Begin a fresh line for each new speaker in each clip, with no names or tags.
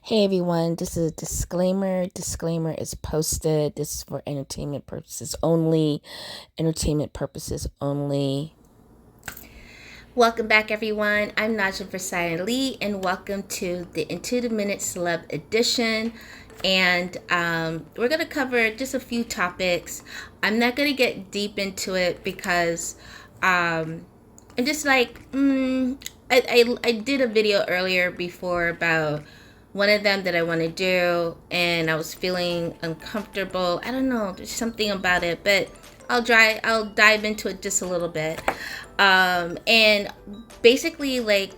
Hey everyone, this is a disclaimer. Disclaimer is posted. This is for entertainment purposes only. Entertainment purposes only. Welcome back everyone. I'm Najaam P Lee and welcome to the Intuitive Minute Celeb Edition. And we're going to cover just a few topics. I'm not going to get deep into it because I'm just like, I did a video earlier before about one of them that I want to do, and I was feeling uncomfortable. I don't know, there's something about it, but I'll dive into it just a little bit. And basically, like,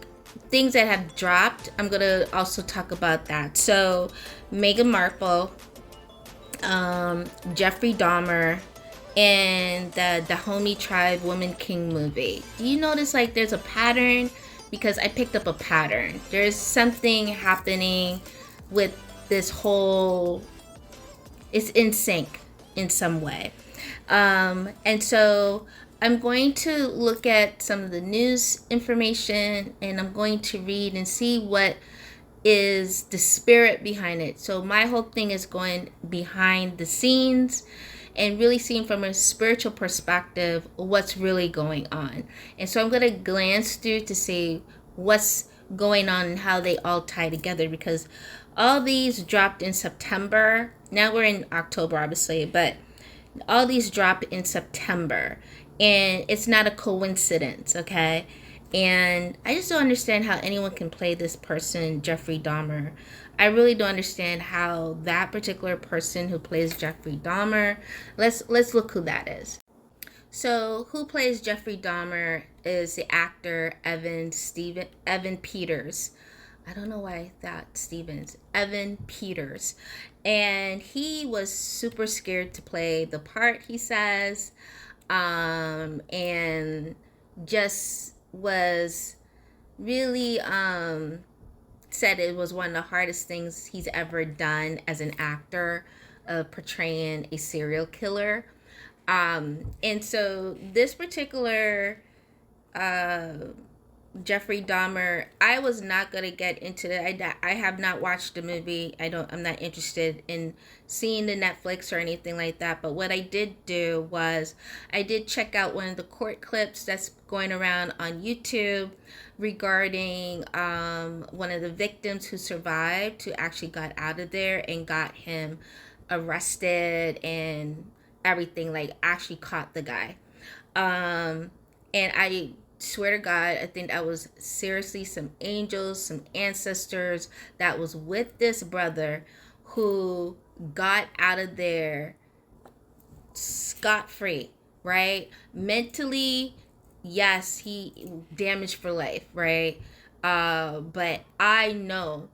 things that have dropped, I'm gonna also talk about that. So Meghan Markle, Jeffrey Dahmer, and the Dahomey Tribe Woman King movie. Do you notice like there's a pattern? Because I picked up a pattern. There's something happening with this whole, it's in sync in some way. And so I'm going to look at some of the news information, and I'm going to read and see what is the spirit behind it. So my whole thing is going behind the scenes and really seeing from a spiritual perspective what's really going on. And so I'm going to glance through to see what's going on and how they all tie together, because all these dropped in September. Now we're in October, obviously, but all these drop in September, and it's not a coincidence, okay? And I just don't understand how anyone can play this person, Jeffrey Dahmer. I really don't understand how that particular person who plays Jeffrey Dahmer, let's look who that is. So who plays Jeffrey Dahmer is the actor Evan Peters. I don't know why I thought Stevens. Evan Peters. And he was super scared to play the part, he says. And just was really said it was one of the hardest things he's ever done as an actor, portraying a serial killer. And so this particular Jeffrey Dahmer, I was not going to get into it. I have not watched the movie. I'm not interested in seeing the Netflix or anything like that. But what I did do was I did check out one of the court clips that's going around on YouTube regarding one of the victims who survived, who actually got out of there and got him arrested and everything, like actually caught the guy. And I swear to God, I think that was seriously some angels, some ancestors that was with this brother who got out of there scot-free, right? Mentally, yes, he damaged for life, right? But I know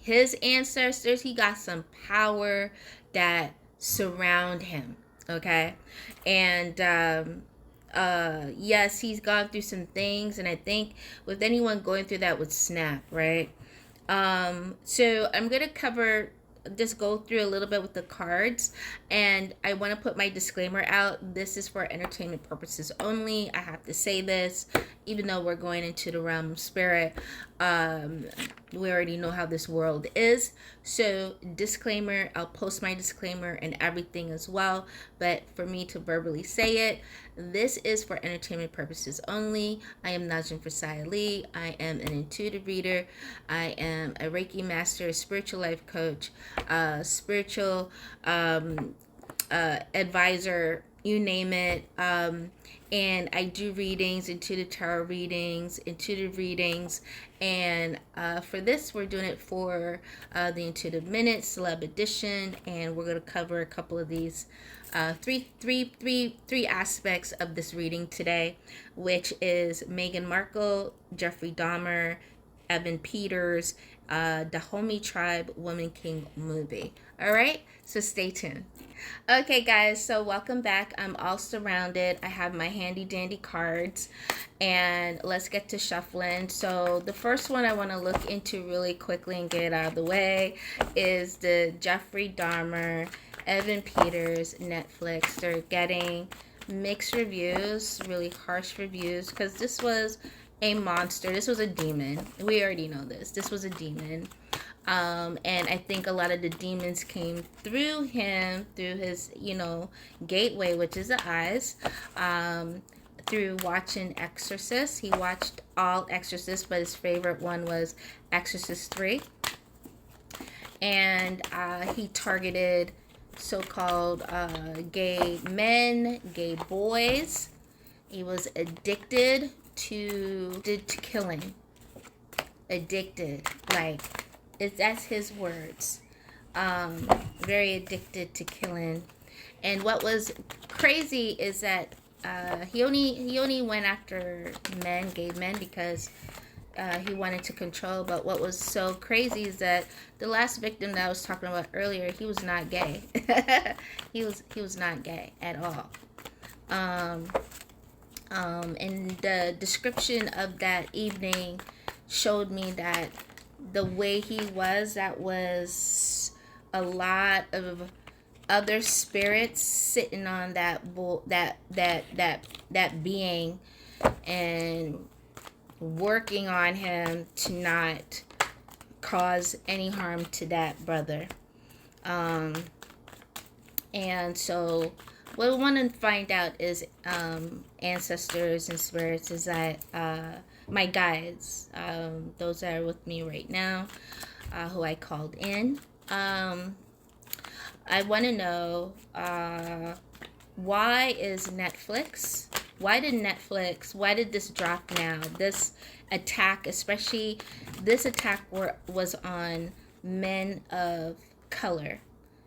his ancestors, he got some power that surround him, okay? And yes, he's gone through some things, and I think with anyone going through that would snap, right? So I'm gonna just go through a little bit with the cards, and I want to put my disclaimer out. This is for entertainment purposes only. I have to say this, even though we're going into the realm of spirit. We already know how this world is. So disclaimer, I'll post my disclaimer and everything as well. But for me to verbally say it, this is for entertainment purposes only. I am Najaam P Lee. I am an intuitive reader. I am a Reiki master, a spiritual life coach, spiritual advisor, you name it. And I do readings, intuitive tarot readings, and for this, we're doing it for the Intuitive Minute Celeb Edition, and we're going to cover a couple of these three aspects of this reading today, which is Meghan Markle, Jeffrey Dahmer, Evan Peters, Dahomey Tribe Woman King movie. All right, so stay tuned. Okay, guys, so welcome back. I'm all surrounded. I have my handy dandy cards, and let's get to shuffling. So the first one I want to look into really quickly and get it out of the way is the Jeffrey Dahmer, Evan Peters Netflix. They're getting mixed reviews, really harsh reviews, because this was a monster. This was a demon. We already know this. This was a demon. And I think a lot of the demons came through him, through his, gateway, which is the eyes, through watching Exorcist. He watched all Exorcists, but his favorite one was Exorcist 3. And he targeted so-called gay men, gay boys. He was addicted to killing. Addicted, that's his words. Very addicted to killing. And what was crazy is that he only went after men, gay men, because he wanted to control. But what was so crazy is that the last victim that I was talking about earlier, he was not gay. he was not gay at all. And the description of that evening showed me that the way he was, that was a lot of other spirits sitting on that being and working on him to not cause any harm to that brother. And so what we want to find out is ancestors and spirits, is that my guides, those that are with me right now, who I called in. I want to know why is Netflix? Why did this drop now? This attack, especially this attack was on men of color,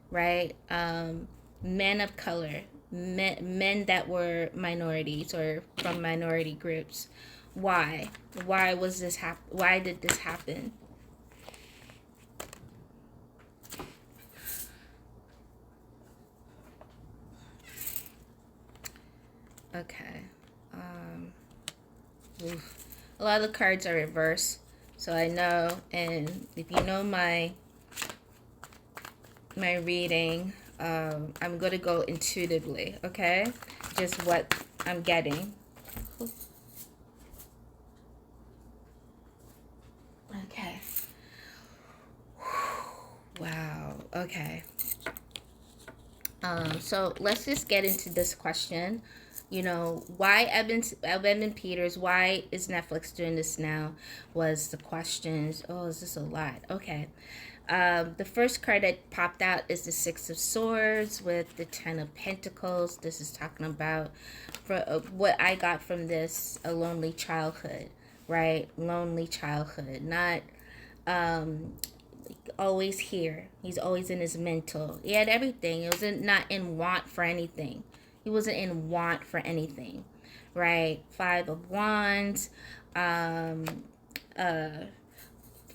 right? Men of color, men that were minorities or from minority groups. Why? Why was this Why did this happen? Okay. A lot of the cards are reversed, so I know. And if you know my reading, I'm gonna go intuitively. Okay, just what I'm getting. Okay. Wow. Okay. So let's just get into this question. Why Evan Peters, why is Netflix doing this now, was the questions. Oh, is this a lot? Okay. The first card that popped out is the Six of Swords with the Ten of Pentacles. This is talking about, for what I got from this, a lonely childhood, right? Lonely childhood, not always here. He's always in his mental. He had everything. He wasn't not in want for anything. He wasn't in want for anything, right? Five of Wands, Five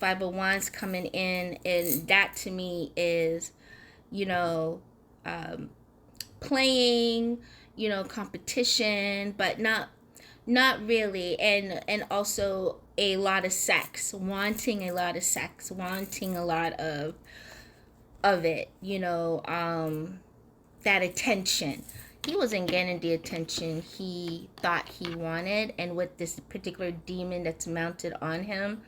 of Wands coming in, and that to me is, playing, competition, but not really, and also a lot of sex, wanting a lot of sex, wanting a lot of it, that attention. He wasn't getting the attention he thought he wanted, and with this particular demon that's mounted on him,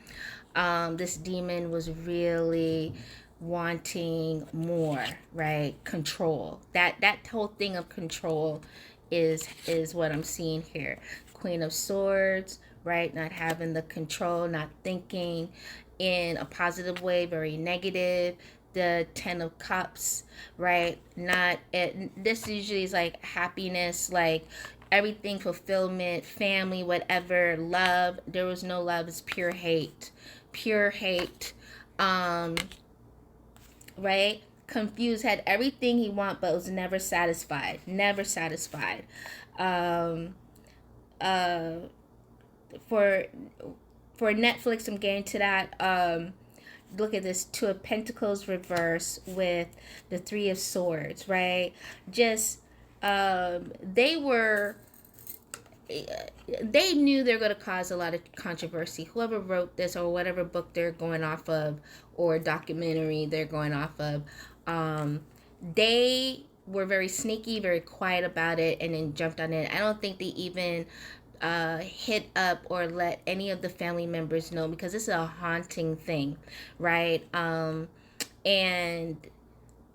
this demon was really wanting more, right? Control. That whole thing of control is what I'm seeing here. Queen of Swords, right? Not having the control, not thinking in a positive way, very negative. The Ten of Cups, right? This usually is like happiness, like everything, fulfillment, family, whatever. Love, there was no love. It's pure hate. Right? Confused, had everything he wanted, but was never satisfied. For Netflix, I'm getting to that. Look at this, Two of Pentacles reverse with the Three of Swords, right? Just they knew they're going to cause a lot of controversy. Whoever wrote this, or whatever book they're going off of, or documentary they're going off of, they were very sneaky, very quiet about it, and then jumped on it. I don't think they even hit up or let any of the family members know, because this is a haunting thing, right? And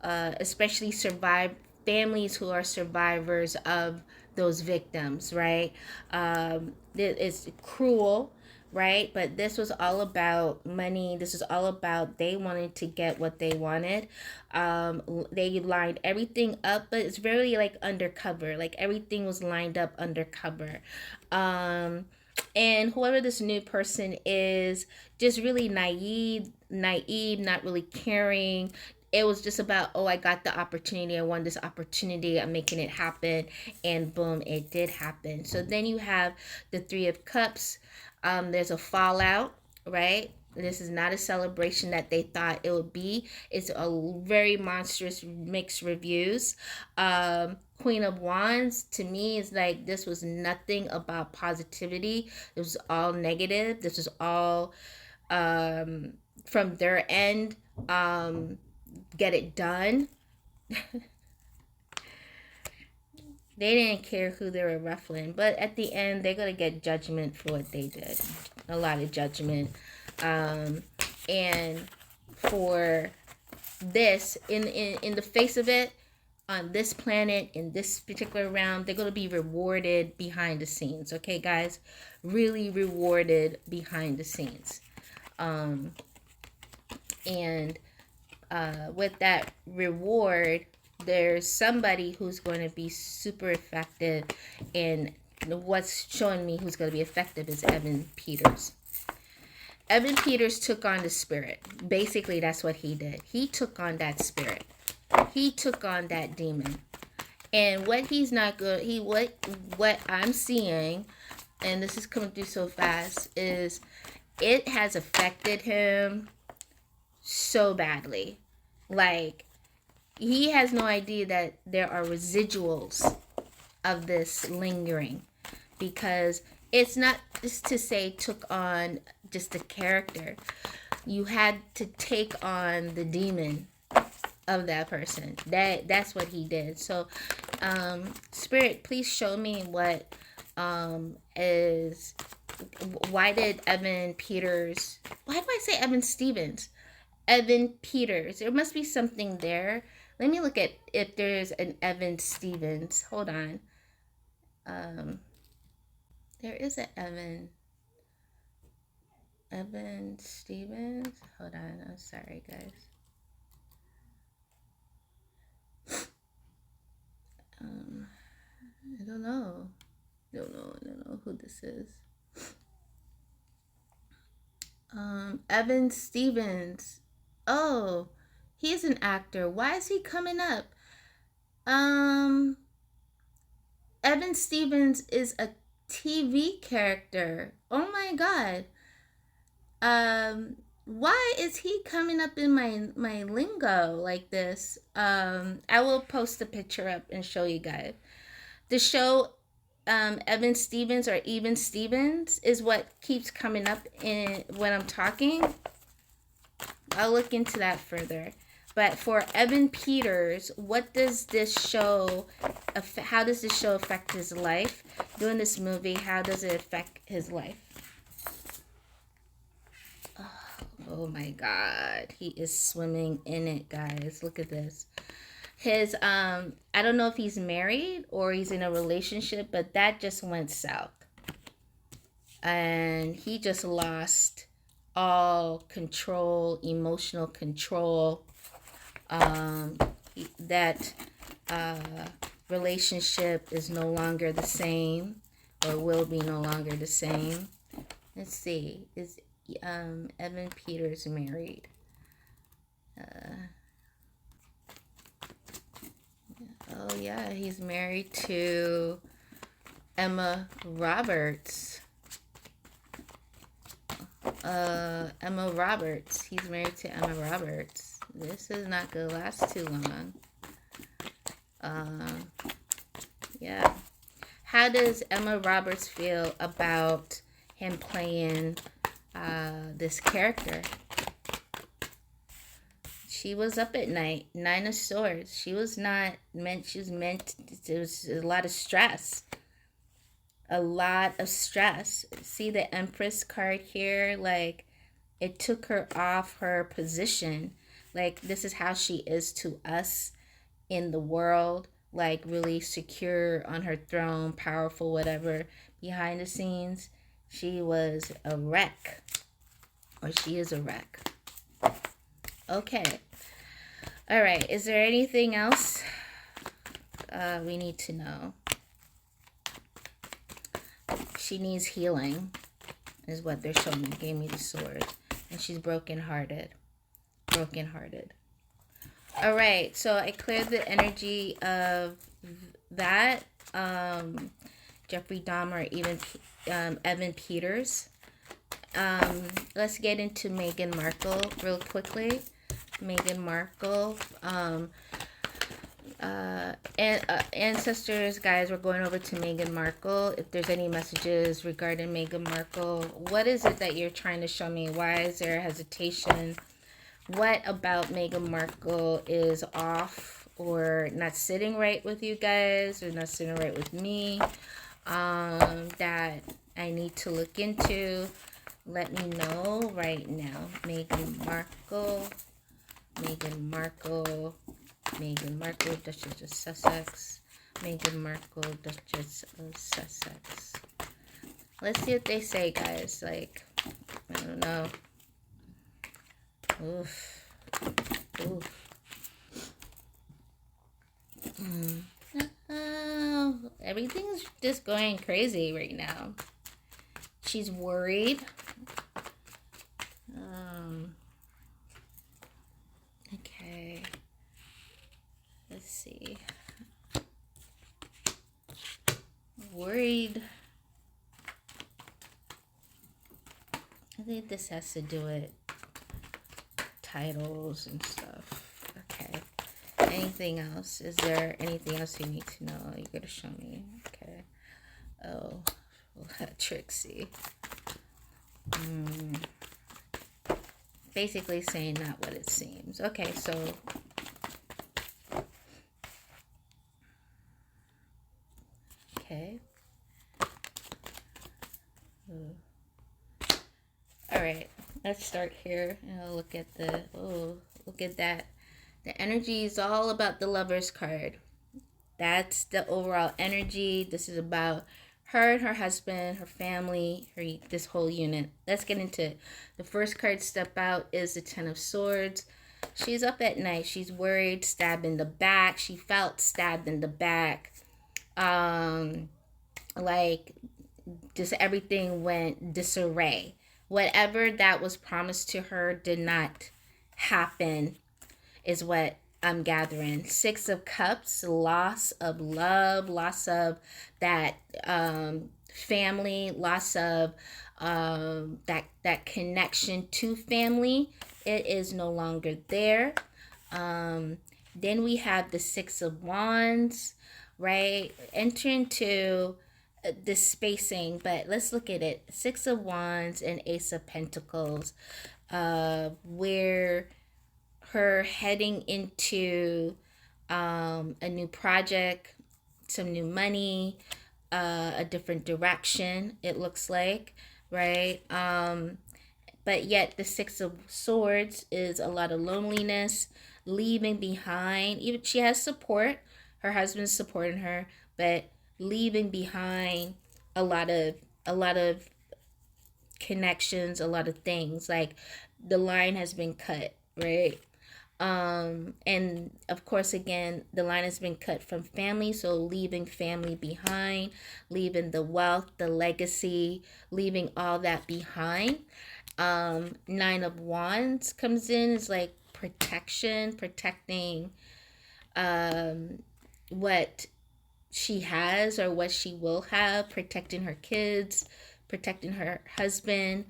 especially families who are survivors of those victims, right? It's cruel, right? But this was all about money. This is all about they wanted to get what they wanted. They lined everything up, but it's very like undercover. Like everything was lined up undercover. And whoever this new person is, just really naive, not really caring. It was just about, oh, I got the opportunity. I won this opportunity. I'm making it happen. And boom, it did happen. So then you have the Three of Cups. There's a fallout, right? This is not a celebration that they thought it would be. It's a very monstrous mixed reviews. Queen of Wands, to me, is like, this was nothing about positivity. It was all negative. This was all from their end. Get it done. They didn't care who they were ruffling, but at the end they're gonna get judgment for what they did. A lot of judgment. And for this, in the face of it, on this planet, in this particular round, they're going to be rewarded behind the scenes. Okay, guys? Really rewarded behind the scenes. And with that reward, there's somebody who's going to be super effective. And what's showing me who's going to be effective is Evan Peters. Evan Peters took on the spirit. Basically, that's what he did. He took on that spirit. He took on that demon. And what he's not good, what I'm seeing, and this is coming through so fast, is it has affected him so badly. Like, he has no idea that there are residuals of this lingering, because it's not just to say took on just the character. You had to take on the demon of that person. That's what he did. So Spirit, please show me what is, why did Evan Peters, why do I say Evan Stevens? Evan Peters. There must be something there. Let me look at if there's an Evan Stevens. Hold on. There is an Evan Stevens. Hold on. I'm sorry, guys. I don't know. I don't know who this is. Evan Stevens. Oh, he's an actor. Why is he coming up? Evan Stevens is a TV character. Oh my God. Why is he coming up in my lingo like this? I will post a picture up and show you guys. The show Evan Stevens or Even Stevens is what keeps coming up in when I'm talking. I'll look into that further. But for Evan Peters, what does this show, how does this show affect his life? Doing this movie, how does it affect his life? Oh my God, he is swimming in it, guys. Look at this. His, I don't know if he's married or he's in a relationship, but that just went south. And he just lost all control, emotional control. That relationship is no longer the same, or will be no longer the same. Let's see, is Evan Peters married? Oh yeah, he's married to Emma Roberts. Emma Roberts. He's married to Emma Roberts. This is not gonna last too long. Yeah. How does Emma Roberts feel about him playing this character? She was up at night, 9 of Swords. She was not meant, she was meant, there was a lot of stress. a lot of stress. See the Empress card here? Like, it took her off her position. Like, this is how she is to us in the world. Like, really secure on her throne, powerful, whatever. Behind the scenes, she was a wreck. Or she is a wreck. Okay. All right. Is there anything else we need to know? She needs healing, is what they're showing me. Gave me the sword. And she's brokenhearted. Brokenhearted. All right. So I cleared the energy of that. Jeffrey Dahmer, even Evan Peters. Let's get into Meghan Markle real quickly. Meghan Markle. Ancestors, guys, we're going over to Meghan Markle. If there's any messages regarding Meghan Markle, what is it that you're trying to show me? Why is there hesitation? What about Meghan Markle is off or not sitting right with you guys, or not sitting right with me, that I need to look into? Let me know right now. Meghan Markle, Meghan Markle, Meghan Markle, Duchess of Sussex, Meghan Markle, Duchess of Sussex. Let's see what they say, guys. Like, I don't know. Oof. Oof. Oh, everything's just going crazy right now. She's worried. Okay. Let's see. Worried. I think this has to do with titles and stuff. Okay. Anything else? Is there anything else you need to know? You gotta show me. Okay. Oh, Trixie. Basically saying not what it seems. Okay, so okay. All right, let's start here and I'll look at the, look at that. The energy is all about the Lover's card. That's the overall energy. This is about her and her husband, her family, this whole unit. Let's get into it. The first card step out is the Ten of Swords. She's up at night. She's worried, stabbed in the back. She felt stabbed in the back. Like, just everything went disarray. Whatever that was promised to her did not happen, is what I'm gathering. Six of Cups, loss of love, loss of that family, loss of that connection to family. It is no longer there. Then we have the Six of Wands, right? Enter into the spacing, but let's look at it. Six of Wands and Ace of Pentacles, where her heading into a new project, some new money, a different direction, it looks like, right? But yet the Six of Swords is a lot of loneliness, leaving behind. Even she has support, her husband's supporting her, but leaving behind a lot of connections, a lot of things. Like, the line has been cut, right? And of course, again, the line has been cut from family, so leaving family behind, leaving the wealth, the legacy, leaving all that behind. Nine of Wands comes in, is like protection, protecting what she has or what she will have, protecting her kids, protecting her husband.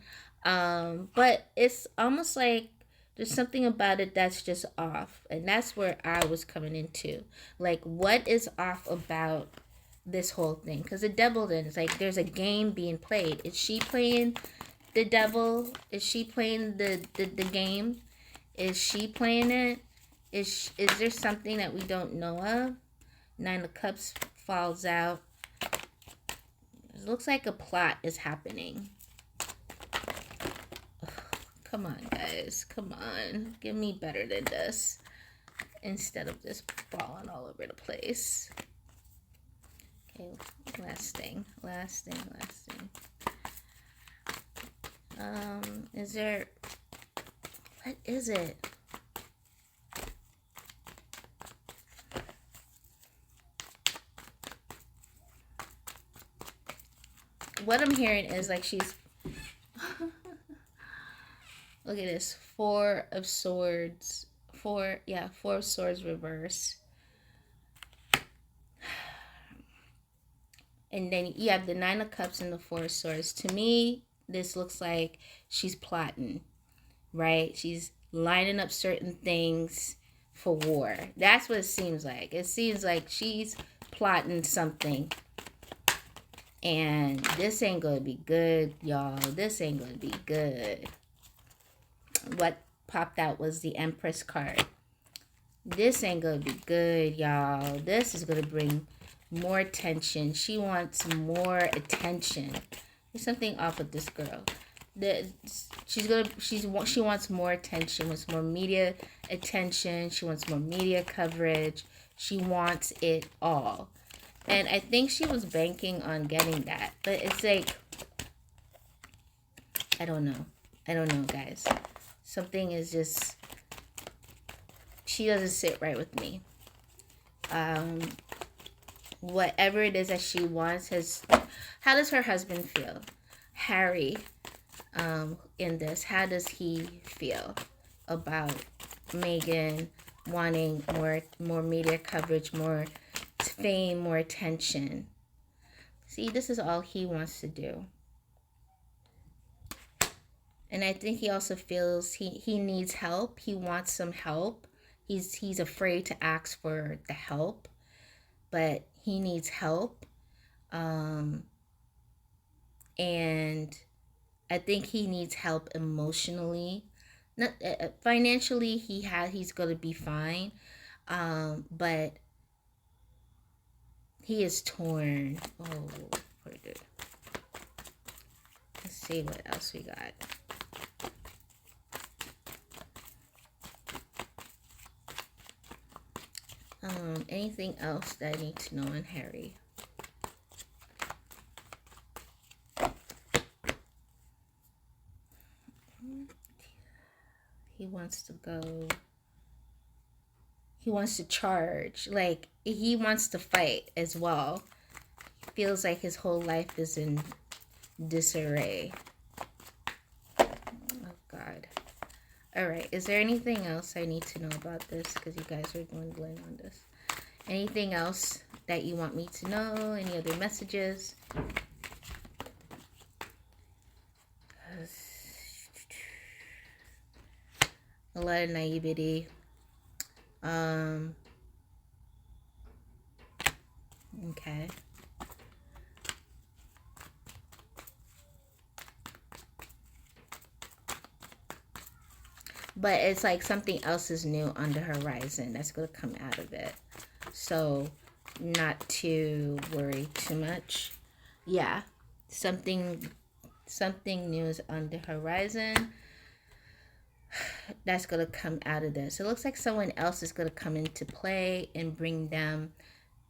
But it's almost like there's something about it that's just off. And that's where I was coming into. Like, what is off about this whole thing? Because the devil then is like, there's a game being played. Is she playing the devil? Is she playing the game? Is she playing it? Is there something that we don't know of? Nine of Cups falls out. There's looks like a plot is happening. Ugh, come on, guys. Come on. Give me better than this. Instead of just falling all over the place. Okay, last thing. Is there... What is it? What I'm hearing is like she's... Look at this. Four of Swords reverse. And then you have the Nine of Cups and the Four of Swords. To me, this looks like she's plotting, right? She's lining up certain things for war. That's what it seems like. It seems like she's plotting something. And this ain't going to be good, y'all. This ain't going to be good. What popped out was the Empress card. This ain't going to be good, y'all. This is going to bring more attention. She wants more attention. There's something off with this girl. She wants more attention, wants more media attention. She wants more media coverage. She wants it all. And I think she was banking on getting that. But it's like, I don't know. I don't know, guys. Something is just, she doesn't sit right with me. Whatever it is that she wants has, how does her husband feel? Harry, in this, how does he feel about Meghan wanting more media coverage, more fame, more attention? See, this is all he wants to do. And I think he also feels he needs help. He wants some help. He's afraid to ask for the help, but he needs help. And I think he needs help emotionally. Not financially, he's going to be fine. But he is torn. Oh, poor dude. Let's see what else we got. Anything else that I need to know on Harry? He wants to go. He wants to charge. Like, he wants to fight as well. Feels like his whole life is in disarray. Oh, God. Alright, is there anything else I need to know about this? Because you guys are dwindling on this. Anything else that you want me to know? Any other messages? A lot of naivety. Okay. But it's like something else is new on the horizon that's going to come out of it. So, not to worry too much. Yeah, something new is on the horizon that's going to come out of this. It looks like someone else is going to come into play and bring them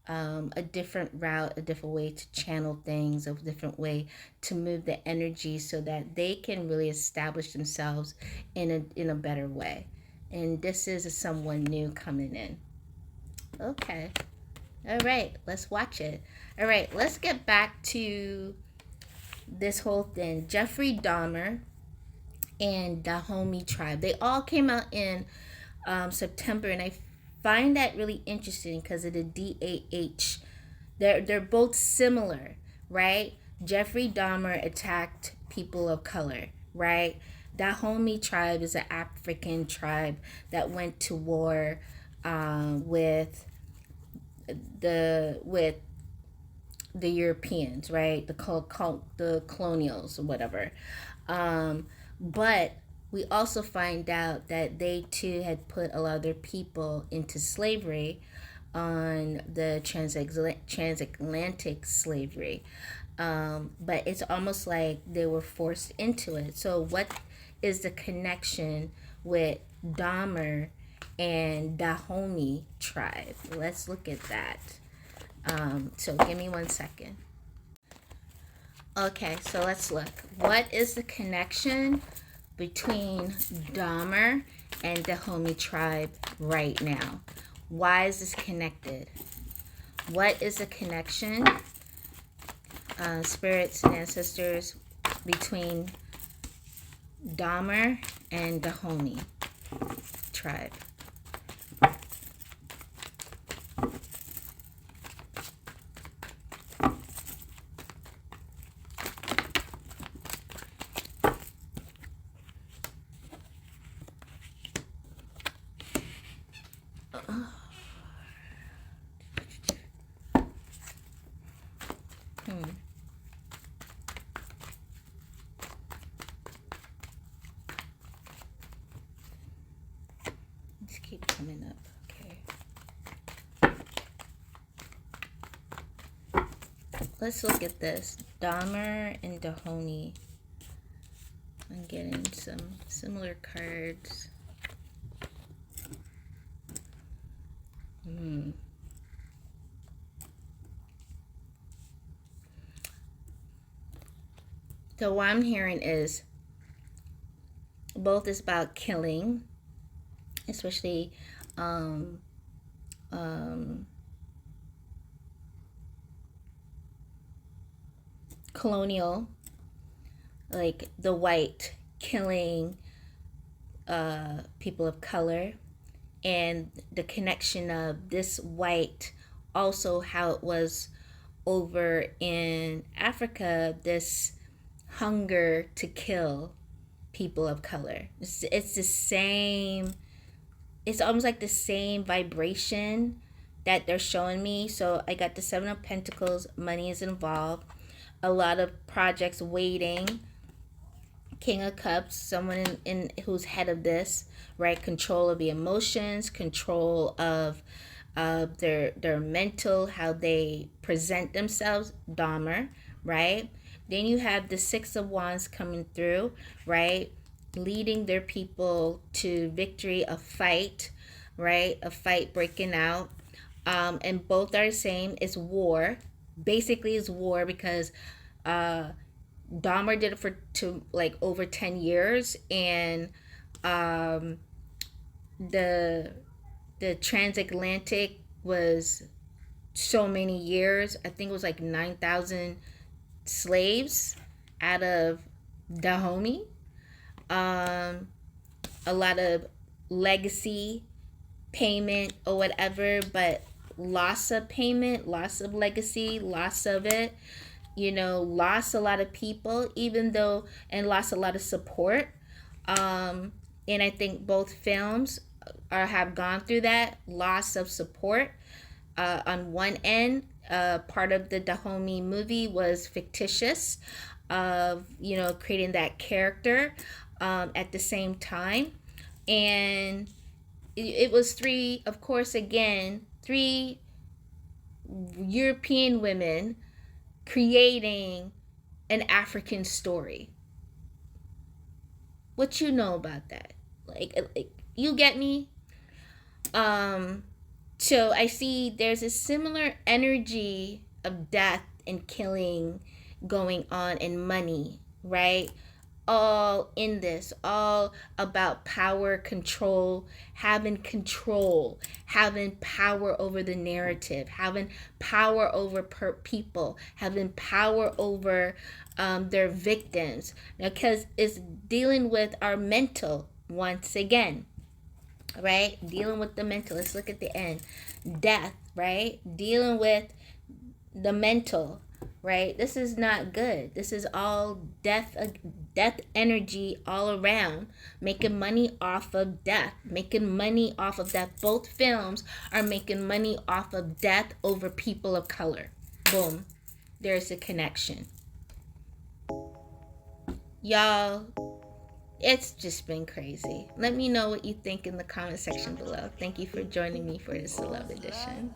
a different route, a different way to channel things, a different way to move the energy so that they can really establish themselves in a better way. And this is someone new coming in. Okay. All right. Let's watch it. All right. Let's get back to this whole thing. Jeffrey Dahmer and Dahomey Tribe. They all came out in September, and I find that really interesting because of the DAH. They're both similar, right? Jeffrey Dahmer attacked people of color, right? Dahomey Tribe is an African tribe that went to war with the Europeans, right? The colonials or whatever. But we also find out that they too had put a lot of their people into slavery on the transatlantic slavery. But it's almost like they were forced into it. So what is the connection with Dahmer and Dahomey Tribe? Let's look at that. So give me 1 second. Okay, so let's look. What is the connection between Dahmer and Dahomey Tribe right now? Why is this connected? What is the connection, spirits and ancestors, between Dahmer and Dahomey Tribe? Just keep coming up. Okay. Let's look at this. Dahmer and Dahomey. I'm getting some similar cards. So what I'm hearing is both is about killing, especially colonial, like the white killing people of color, and the connection of this white, also how it was over in Africa, this hunger to kill people of color. It's the same, it's almost like the same vibration that they're showing me. So I got the Seven of Pentacles, money is involved, a lot of projects waiting, King of Cups, someone in who's head of this, right? Control of the emotions, control of their mental, how they present themselves, Dahmer, right? Then you have the Six of Wands coming through, right? Leading their people to victory, a fight, right? A fight breaking out. And both are the same. It's war. Basically, it's war because Dahmer did it for like over 10 years, and the transatlantic was so many years. I think it was like 9,000 slaves out of Dahomey. A lot of legacy payment or whatever, but loss of payment, loss of legacy, loss of it, lost a lot of people, even though, and lost a lot of support. And I think both films have gone through that loss of support. On one end, part of the Dahomey movie was fictitious, of creating that character at the same time, and it was three European women creating an African story. What you know about that? Like you get me? So I see there's a similar energy of death and killing going on, and money, right? All in this, all about power, control, having power over the narrative, having power over people, having power over their victims, because it's dealing with our mental once again, right? Dealing with the mental. Let's look at the end. Death, right? Dealing with the mental, right? This is not good. This is all death energy all around, making money off of death, making money off of death. Both films are making money off of death over people of color. Boom. There's a connection. Y'all, it's just been crazy. Let me know what you think in the comment section below. Thank you for joining me for the Celeb Edition.